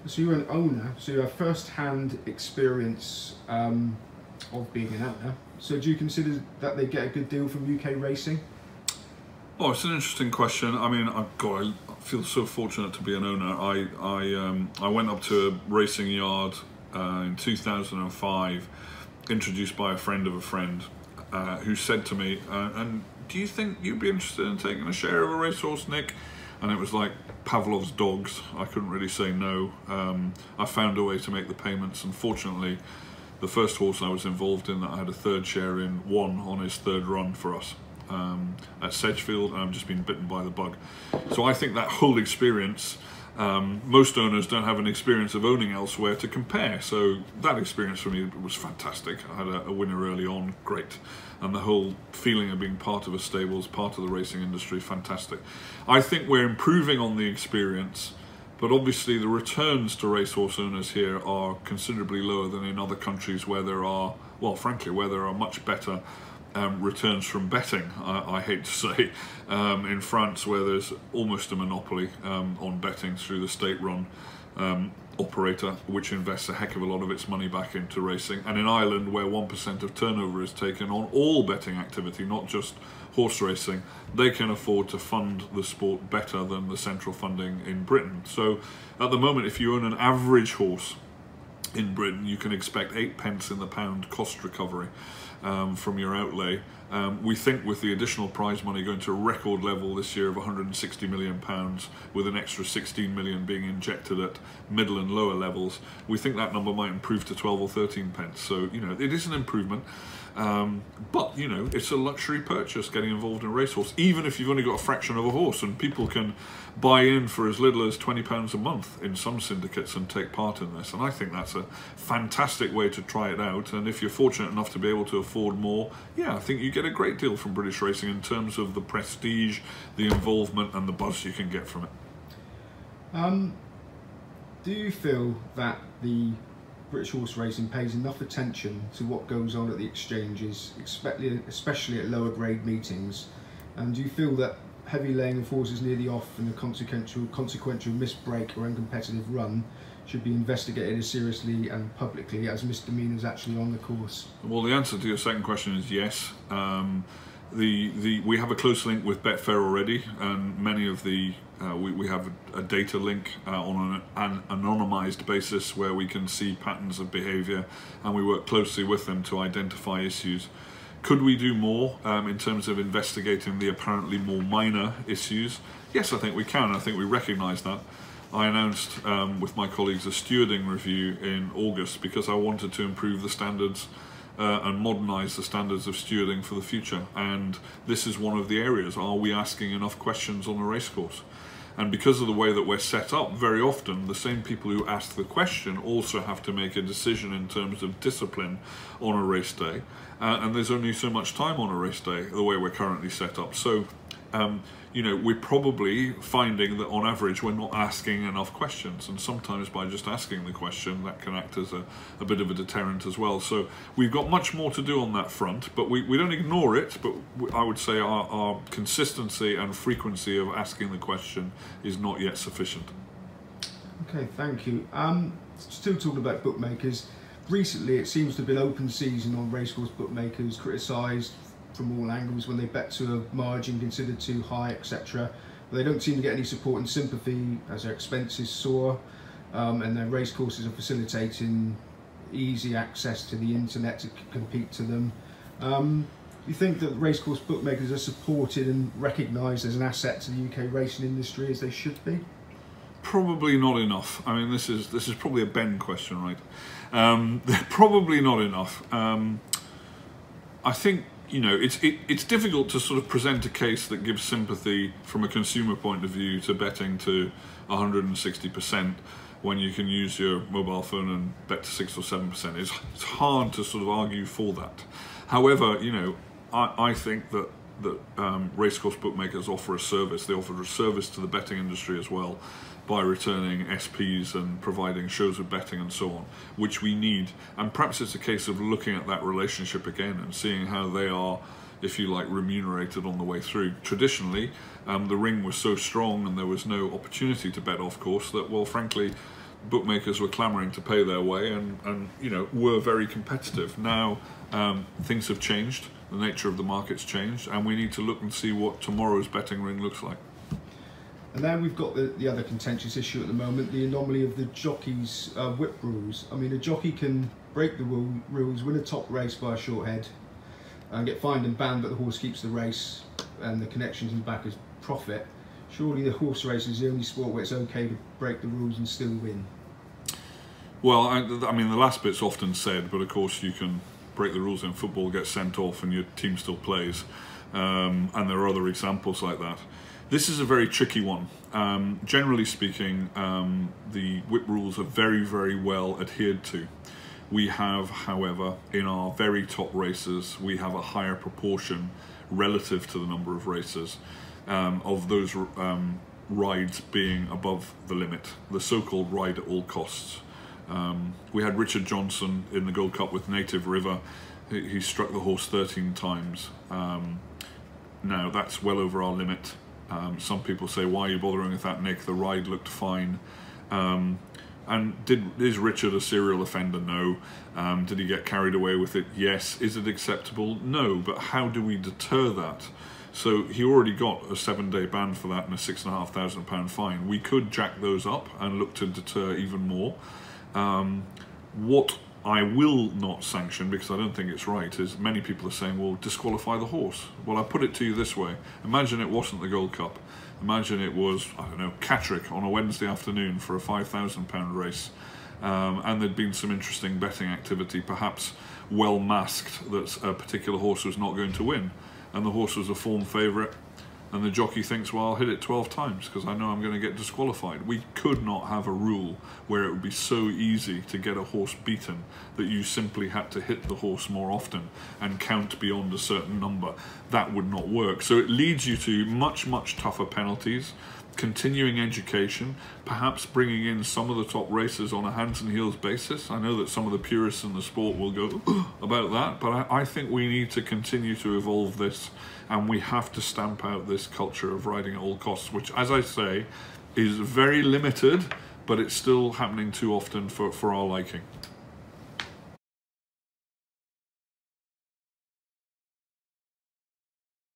So you're an owner, so you have first-hand experience of being an owner. So do you consider that they get a good deal from UK racing? Oh, it's an interesting question. I mean, I feel so fortunate to be an owner. I went up to a racing yard in 2005, introduced by a friend of a friend, who said to me, and do you think you'd be interested in taking a share of a racehorse, Nick? And it was like Pavlov's dogs. I couldn't really say no. I found a way to make the payments, and fortunately, the first horse I was involved in that I had a third share in won on his third run for us at Sedgefield, and I've just been bitten by the bug. So I think that whole experience, most owners don't have an experience of owning elsewhere to compare. So that experience for me was fantastic. I had a winner early on, great. And the whole feeling of being part of a stables, part of the racing industry, fantastic. I think we're improving on the experience, but obviously the returns to racehorse owners here are considerably lower than in other countries where there are, well, frankly, where there are much better returns from betting, I hate to say. In France, where there's almost a monopoly on betting through the state-run operator, which invests a heck of a lot of its money back into racing, and in Ireland, where 1% of turnover is taken on all betting activity, not just horse racing, they can afford to fund the sport better than the central funding in Britain. So at the moment, if you own an average horse in Britain, you can expect 8 pence in the pound cost recovery from your outlay. We think with the additional prize money going to a record level this year of £160 million, with an extra 16 million being injected at middle and lower levels, we think that number might improve to 12 or 13 pence. So, you know, it is an improvement. But, you know, it's a luxury purchase getting involved in a racehorse, even if you've only got a fraction of a horse, and people can buy in for as little as £20 a month in some syndicates and take part in this. And I think that's a fantastic way to try it out. And if you're fortunate enough to be able to afford more, yeah, I think you get a great deal from British racing in terms of the prestige, the involvement and the buzz you can get from it. Do you feel that the British horse racing pays enough attention to what goes on at the exchanges, especially at lower grade meetings? And do you feel that heavy laying of horses near the off and a consequential misbreak or uncompetitive run should be investigated as seriously and publicly as misdemeanours actually on the course? Well, the answer to your second question is yes. We have a close link with Betfair already, and many of the we have a data link on an anonymised basis where we can see patterns of behaviour, and we work closely with them to identify issues. Could we do more in terms of investigating the apparently more minor issues? Yes, I think we can. I think we recognise that. I announced with my colleagues a stewarding review in August because I wanted to improve the standards and modernise the standards of stewarding for the future. And this is one of the areas. Are we asking enough questions on a racecourse? And because of the way that we're set up, very often the same people who ask the question also have to make a decision in terms of discipline on a race day. And there's only so much time on a race day, the way we're currently set up. So, you know, we're probably finding that on average we're not asking enough questions, and sometimes by just asking the question that can act as a bit of a deterrent as well. So we've got much more to do on that front, but we don't ignore it, but I would say our consistency and frequency of asking the question is not yet sufficient. Okay, thank you. Still talking about bookmakers, recently it seems to have been open season on racecourse bookmakers, criticised from all angles when they bet to a margin considered too high, etc. But they don't seem to get any support and sympathy as their expenses soar, and their racecourses are facilitating easy access to the internet to compete to them. Do you think that racecourse bookmakers are supported and recognised as an asset to the UK racing industry as they should be? Probably not enough. I mean, this is probably a Ben question, right? They're probably not enough. I think, you know, it's difficult to sort of present a case that gives sympathy from a consumer point of view to betting to 160% when you can use your mobile phone and bet to 6 or 7%. It's hard to sort of argue for that. However, you know, I think that racecourse bookmakers offer a service. They offer a service to the betting industry as well, by returning SPs and providing shows of betting and so on, which we need. And perhaps it's a case of looking at that relationship again and seeing how they are, if you like, remunerated on the way through. Traditionally, the ring was so strong and there was no opportunity to bet off course that, well, frankly, bookmakers were clamouring to pay their way and you know, were very competitive. Now things have changed, the nature of the market's changed, and we need to look and see what tomorrow's betting ring looks like. And then we've got the other contentious issue at the moment, the anomaly of the jockeys' whip rules. I mean, a jockey can break the rules, win a top race by a short head, and get fined and banned, but the horse keeps the race and the connections in the back as profit. Surely the horse race is the only sport where it's okay to break the rules and still win. Well, I mean, the last bit's often said, but of course you can break the rules in football, get sent off, and your team still plays. And there are other examples like that. This is a very tricky one. Generally speaking, the whip rules are very, very well adhered to. We have, however, in our very top races, we have a higher proportion relative to the number of races of those rides being above the limit, the so-called ride at all costs. We had Richard Johnson in the Gold Cup with Native River. He struck the horse 13 times. Now that's well over our limit. Some people say, why are you bothering with that, Nick? The ride looked fine. And is Richard a serial offender? No. Did he get carried away with it? Yes. Is it acceptable? No. But how do we deter that? So he already got a 7-day ban for that and a £6,500 fine. We could jack those up and look to deter even more. What I will not sanction, because I don't think it's right, is many people are saying, well, disqualify the horse. Well, I put it to you this way. Imagine it wasn't the Gold Cup. Imagine it was, I don't know, Catterick on a Wednesday afternoon for a £5,000 race. And there'd been some interesting betting activity, perhaps well masked, that a particular horse was not going to win. And the horse was a form favourite. And the jockey thinks, well, I'll hit it 12 times because I know I'm going to get disqualified. We could not have a rule where it would be so easy to get a horse beaten that you simply had to hit the horse more often and count beyond a certain number. That would not work. So it leads you to much, much tougher penalties, continuing education, perhaps bringing in some of the top racers on a hands and heels basis. I know that some of the purists in the sport will go about that, but I think we need to continue to evolve this, and we have to stamp out this culture of riding at all costs, which, as I say, is very limited, but it's still happening too often for our liking.